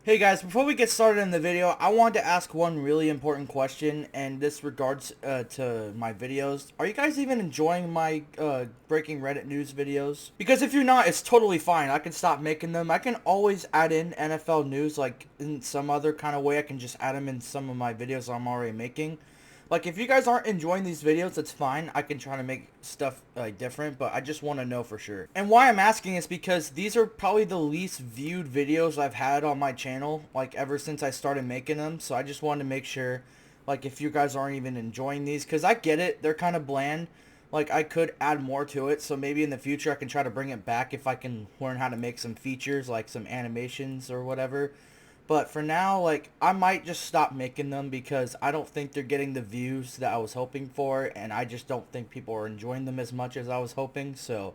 Hey guys, before we get started in the video, I wanted to ask one really important question, and this regards to my videos. Are you guys even enjoying my breaking Reddit news videos? Because if you're not, it's totally fine. I can stop making them. I can always add in NFL news, like in some other kind of way. I can just add them in some of my videos I'm already making. Like, if you guys aren't enjoying these videos, it's fine. I can try to make stuff different, but I just want to know for sure. And why I'm asking is because these are probably the least viewed videos I've had on my channel, like, ever since I started making them. So I just wanted to make sure, like, if you guys aren't even enjoying these, because I get it. They're kind of bland. Like, I could add more to it, so maybe in the future I can try to bring it back if I can learn how to make some features, like some animations or whatever. But for now, like, I might just stop making them because I don't think they're getting the views that I was hoping for, and I just don't think people are enjoying them as much as I was hoping. So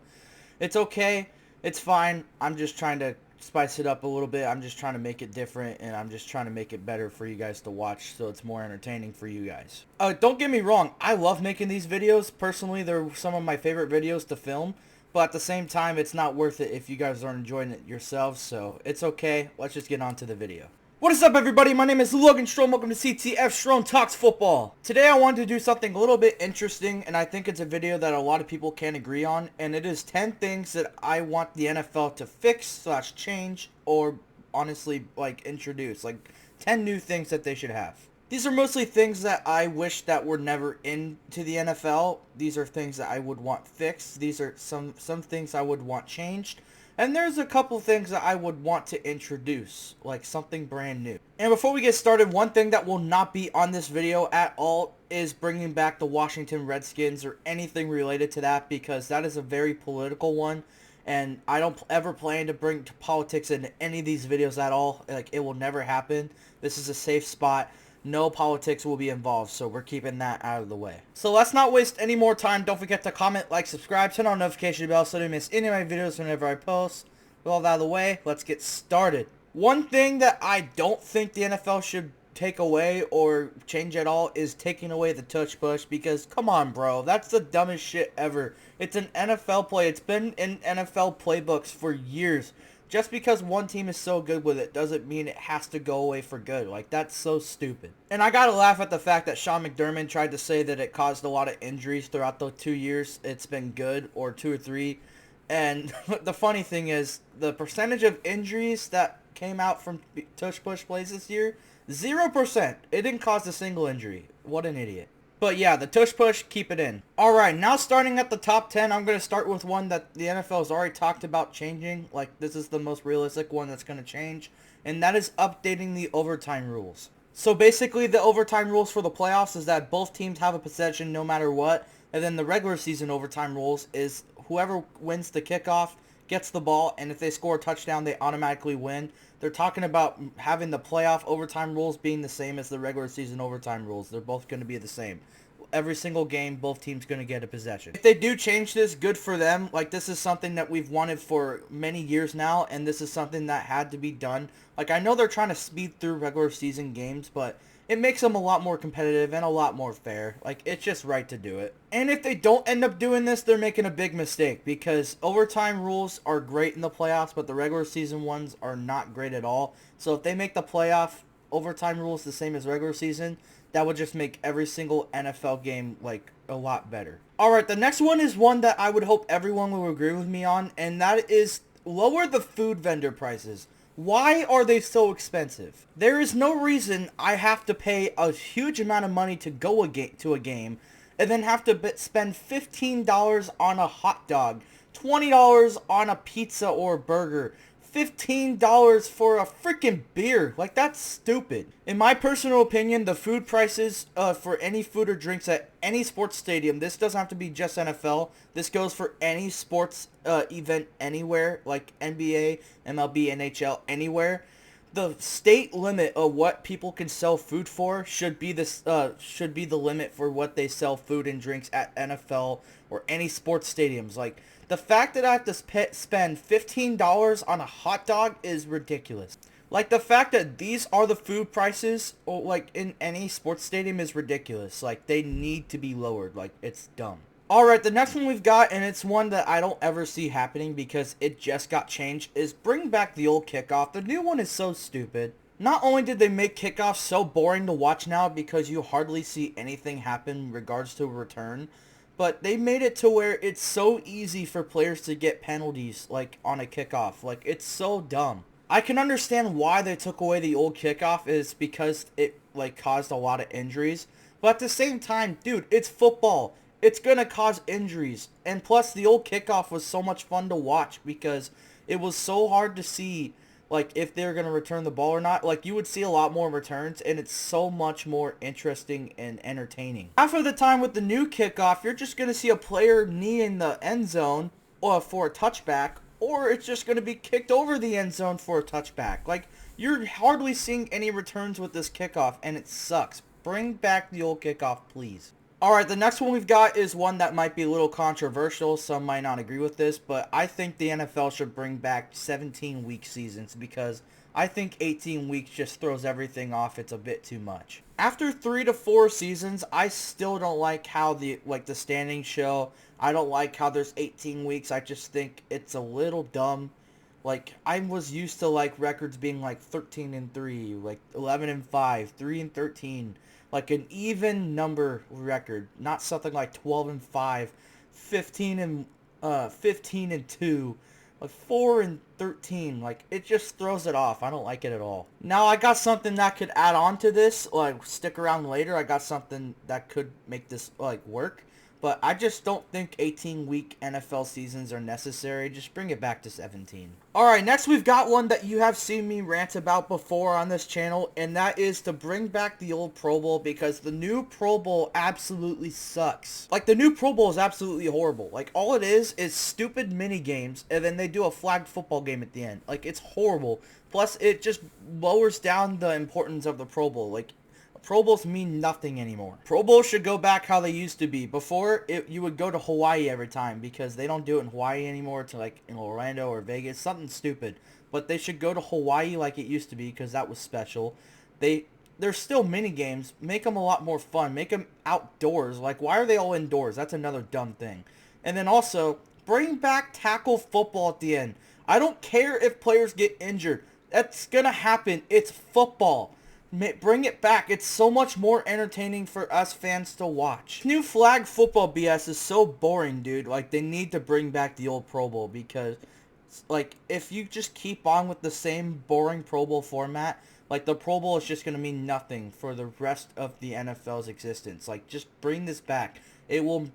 it's okay. It's fine. I'm just trying to spice it up a little bit. I'm just trying to make it different, and I'm just trying to make it better for you guys to watch so it's more entertaining for you guys. Don't get me wrong. I love making these videos. Personally, they're some of my favorite videos to film. But at the same time, it's not worth it if you guys aren't enjoying it yourselves, so it's okay. Let's just get on to the video. What is up, everybody? My name is Logan Strom. Welcome to CTF Strom Talks Football. Today I wanted to do something a little bit interesting, and I think it's a video that a lot of people can agree on, and it is 10 things that I want the NFL to fix / change, or honestly, like, introduce. Like, 10 new things that they should have. These are mostly things that I wish that were never into the NFL. These are things that I would want fixed. These are some things I would want changed. And there's a couple things that I would want to introduce, like something brand new. And before we get started, one thing that will not be on this video at all is bringing back the Washington Redskins or anything related to that, because that is a very political one. And I don't ever plan to bring politics into any of these videos at all. Like, it will never happen. This is a safe spot. No politics will be involved, so we're keeping that out of the way. So let's not waste any more time. Don't forget to comment, like, subscribe, turn on notification bell so you don't miss any of my videos whenever I post. With all that out of the way, let's get started. One thing that I don't think the NFL should take away or change at all is taking away the tush push, because come on, bro, that's the dumbest shit ever. It's an NFL play. It's been in NFL playbooks for years. Just because one team is so good with it doesn't mean it has to go away for good. Like, that's so stupid. And I gotta laugh at the fact that Sean McDermott tried to say that it caused a lot of injuries throughout the 2 years it's been good, or 2 or 3. And the funny thing is, the percentage of injuries that came out from tush push plays this year, 0%. It didn't cause a single injury. What an idiot. But yeah, the tush push, keep it in. Alright, now starting at the top 10, I'm going to start with one that the NFL has already talked about changing. Like, this is the most realistic one that's going to change. And that is updating the overtime rules. So basically, the overtime rules for the playoffs is that both teams have a possession no matter what. And then the regular season overtime rules is whoever wins the kickoff gets the ball, and if they score a touchdown, they automatically win. They're talking about having the playoff overtime rules being the same as the regular season overtime rules. They're both going to be the same. Every single game, both teams going to get a possession. If they do change this, good for them. Like, this is something that we've wanted for many years now, and this is something that had to be done. Like, I know they're trying to speed through regular season games, but it makes them a lot more competitive and a lot more fair. Like, it's just right to do it. And if they don't end up doing this, they're making a big mistake, because overtime rules are great in the playoffs, but the regular season ones are not great at all. So if they make the playoff overtime rules the same as regular season, that would just make every single NFL game, like, a lot better. Alright, the next one is one that I would hope everyone will agree with me on, and that is lower the food vendor prices. Why are they so expensive? There is no reason I have to pay a huge amount of money to go to a game and then have to spend $15 on a hot dog, $20 on a pizza or a burger, $15 for a freaking beer. Like, that's stupid. In my personal opinion, the food prices for any food or drinks at any sports stadium, this doesn't have to be just NFL, this goes for any sports event anywhere, like NBA, MLB, NHL, anywhere. The state limit of what people can sell food for should be the limit for what they sell food and drinks at NFL or any sports stadiums. Like, the fact that I have to spend $15 on a hot dog is ridiculous. Like, the fact that these are the food prices, or like in any sports stadium, is ridiculous. Like, they need to be lowered. Like, it's dumb. Alright, the next one we've got, and it's one that I don't ever see happening because it just got changed, is bring back the old kickoff. The new one is so stupid. Not only did they make kickoffs so boring to watch now because you hardly see anything happen in regards to a return, but they made it to where it's so easy for players to get penalties, like, on a kickoff. Like, it's so dumb. I can understand why they took away the old kickoff is because it, like, caused a lot of injuries. But at the same time, dude, it's football. It's gonna cause injuries. And plus, the old kickoff was so much fun to watch because it was so hard to see, like, if they're going to return the ball or not. Like, you would see a lot more returns, and it's so much more interesting and entertaining. Half of the time with the new kickoff, you're just going to see a player knee in the end zone for a touchback, or it's just going to be kicked over the end zone for a touchback. Like, you're hardly seeing any returns with this kickoff, and it sucks. Bring back the old kickoff, please. Alright, the next one we've got is one that might be a little controversial. Some might not agree with this, but I think the NFL should bring back 17-week seasons because I think 18 weeks just throws everything off. It's a bit too much. After 3 to 4 seasons, I still don't like how the standings show. I don't like how there's 18 weeks. I just think it's a little dumb. Like, I was used to, like, records being, like, 13-3, like, 11-5, 3-13, like, an even number record, not something like 12-5, 15-2, like, 4-13, like, it just throws it off. I don't like it at all. Now, I got something that could add on to this, like, stick around later. I got something that could make this, like, work. But I just don't think 18-week NFL seasons are necessary. Just bring it back to 17. Alright, next we've got one that you have seen me rant about before on this channel, and that is to bring back the old Pro Bowl because the new Pro Bowl absolutely sucks. Like, the new Pro Bowl is absolutely horrible. Like, all it is stupid mini games, and then they do a flagged football game at the end. Like, it's horrible. Plus, it just lowers down the importance of the Pro Bowl. Like, Pro Bowls mean nothing anymore. Pro Bowls should go back how they used to be. Before, you would go to Hawaii every time because they don't do it in Hawaii anymore to like in Orlando or Vegas. Something stupid. But they should go to Hawaii like it used to be because that was special. There's still mini games. Make them a lot more fun. Make them outdoors. Like, why are they all indoors? That's another dumb thing. And then also, bring back tackle football at the end. I don't care if players get injured. That's going to happen. It's football. Bring it back. It's so much more entertaining for us fans to watch. New flag football BS is so boring, dude. Like, they need to bring back the old Pro Bowl because, like, if you just keep on with the same boring Pro Bowl format, like, the Pro Bowl is just going to mean nothing for the rest of the NFL's existence. Like, just bring this back. It will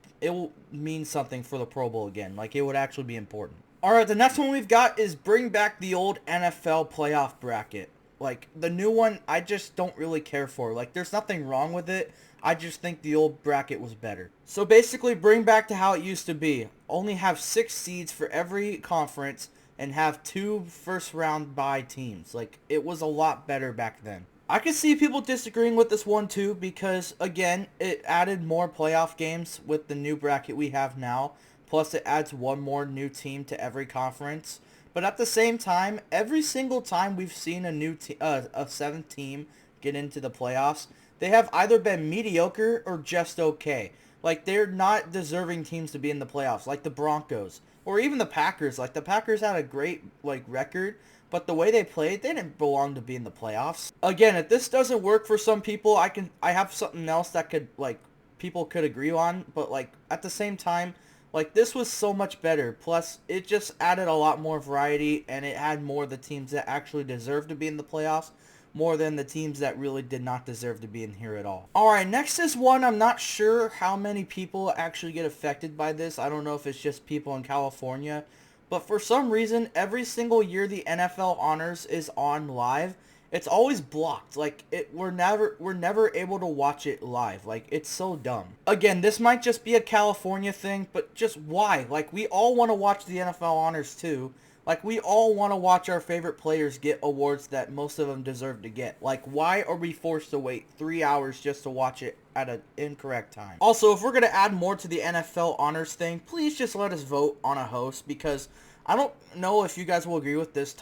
mean something for the Pro Bowl again. Like, it would actually be important. Alright, the next one we've got is bring back the old NFL playoff bracket. Like, the new one, I just don't really care for. Like, there's nothing wrong with it. I just think the old bracket was better. So basically, bring back to how it used to be. Only have 6 seeds for every conference and have 2 first-round bye teams. Like, it was a lot better back then. I can see people disagreeing with this one too because, again, it added more playoff games with the new bracket we have now. Plus, it adds one more new team to every conference. But at the same time, every single time we've seen a 7th team get into the playoffs, they have either been mediocre or just okay. Like, they're not deserving teams to be in the playoffs, like the Broncos or even the Packers. Like, the Packers had a great, like, record, but the way they played, they didn't belong to be in the playoffs. Again, if this doesn't work for some people, I have something else that could, like, people could agree on, but, like, at the same time, like, this was so much better. Plus, it just added a lot more variety, and it had more of the teams that actually deserve to be in the playoffs, more than the teams that really did not deserve to be in here at all. Alright, next is one I'm not sure how many people actually get affected by this. I don't know if it's just people in California. But for some reason, every single year the NFL Honors is on live, it's always blocked. Like, we're never able to watch it live. Like, it's so dumb. Again, this might just be a California thing, but just why? Like, we all want to watch the NFL Honors too. Like, we all want to watch our favorite players get awards that most of them deserve to get. Like, why are we forced to wait 3 hours just to watch it at an incorrect time? Also, if we're going to add more to the NFL Honors thing, please just let us vote on a host, because I don't know if you guys will agree with this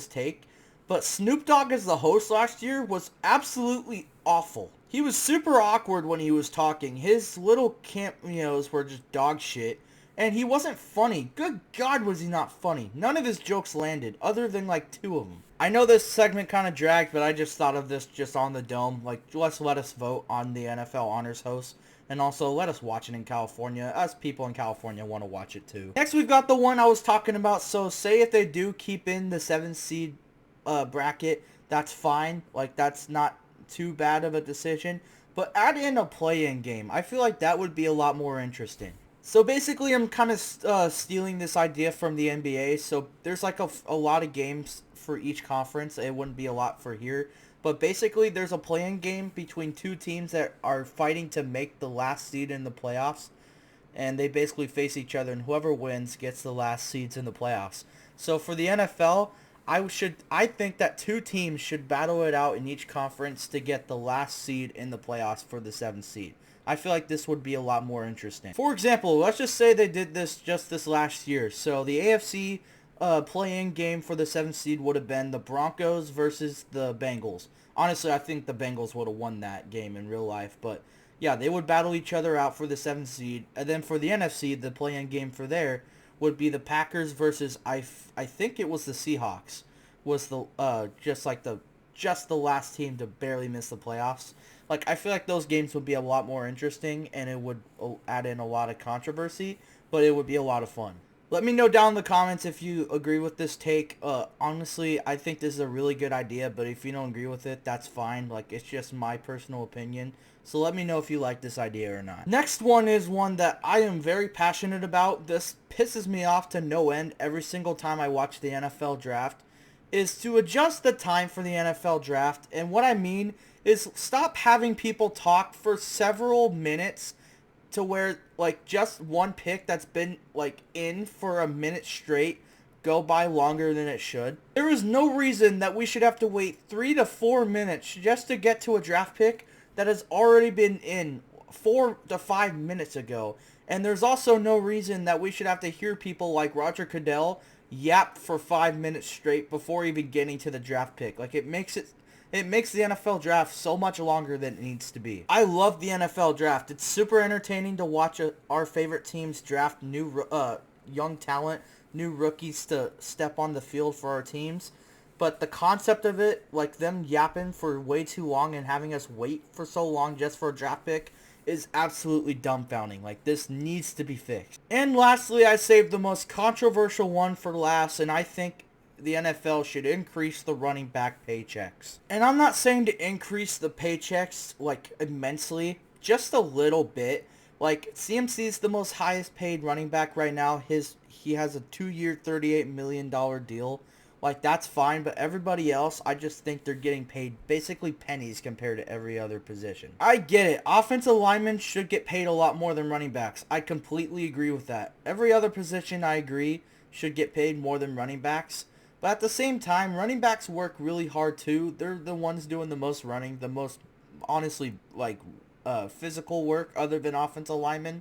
take, but Snoop Dogg as the host last year was absolutely awful. He was super awkward when he was talking. His little cameos were just dog shit. And he wasn't funny. Good God, was he not funny. None of his jokes landed, other than like 2 of them. I know this segment kind of dragged, but I just thought of this just on the dome. Like, let's let us vote on the NFL Honors Host. And also, let us watch it in California. Us people in California want to watch it too. Next, we've got the one I was talking about. So, say if they do keep in the 7th seed bracket, that's fine. Like, that's not too bad of a decision. But add in a play-in game. I feel like that would be a lot more interesting. So basically, I'm kind of stealing this idea from the NBA. So there's like a lot of games for each conference. It wouldn't be a lot for here. But basically, there's a play-in game between two teams that are fighting to make the last seed in the playoffs. And they basically face each other, and whoever wins gets the last seeds in the playoffs. So for the NFL, I think that two teams should battle it out in each conference to get the last seed in the playoffs for the 7th seed. I feel like this would be a lot more interesting. For example, let's just say they did this just this last year. So the AFC play-in game for the 7th seed would have been the Broncos versus the Bengals. Honestly, I think the Bengals would have won that game in real life, but yeah, they would battle each other out for the 7th seed. And then for the NFC, the play-in game for there would be the Packers versus I think it was the Seahawks. Was the just the last team to barely miss the playoffs. Like, I feel like those games would be a lot more interesting, and it would add in a lot of controversy, but it would be a lot of fun. Let me know down in the comments if you agree with this take. Honestly, I think this is a really good idea, but if you don't agree with it, that's fine. Like, it's just my personal opinion. So let me know if you like this idea or not. Next one is one that I am very passionate about. This pisses me off to no end every single time I watch the NFL draft, is to adjust the time for the NFL draft. And what I mean is stop having people talk for several minutes to where, like, just one pick that's been, like, in for a minute straight go by longer than it should. There is no reason that we should have to wait 3 to 4 minutes just to get to a draft pick that has already been in 4 to 5 minutes ago. And there's also no reason that we should have to hear people like Roger Goodell yap for 5 minutes straight before even getting to the draft pick. Like, it makes the NFL draft so much longer than it needs to be. I love the NFL draft. It's super entertaining to watch our favorite teams draft new young talent, new rookies to step on the field for our teams. But the concept of it, like them yapping for way too long and having us wait for so long just for a draft pick, is absolutely dumbfounding. Like, this needs to be fixed. And lastly, I saved the most controversial one for last, and I think the NFL should increase the running back paychecks. And I'm not saying to increase the paychecks, like, immensely, just a little bit. Like, CMC is the most highest paid running back right now. He has a 2-year, $38 million deal. Like, that's fine, but everybody else, I just think they're getting paid basically pennies compared to every other position. I get it. Offensive linemen should get paid a lot more than running backs. I completely agree with that. Every other position, I agree, should get paid more than running backs. But at the same time, running backs work really hard too. They're the ones doing the most running, the most, honestly, like, physical work other than offensive linemen.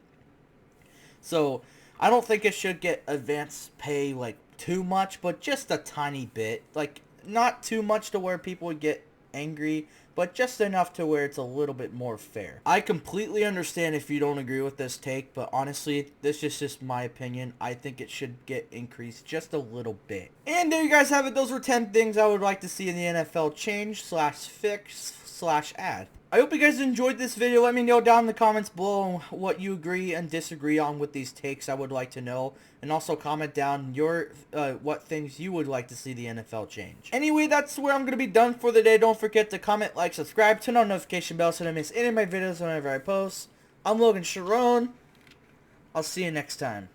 So, I don't think it should get advanced pay, like, too much, but just a tiny bit. Like, not too much to where people would get angry, but just enough to where it's a little bit more fair. I completely understand if you don't agree with this take, but honestly, this is just my opinion. I think it should get increased just a little bit. And there you guys have it. Those were 10 things I would like to see in the NFL change / fix / add. I hope you guys enjoyed this video. Let me know down in the comments below what you agree and disagree on with these takes. I would like to know. And also comment down your what things you would like to see the NFL change. Anyway, that's where I'm going to be done for the day. Don't forget to comment, like, subscribe, turn on notification bell so you don't miss any of my videos whenever I post. I'm Logan Sharon. I'll see you next time.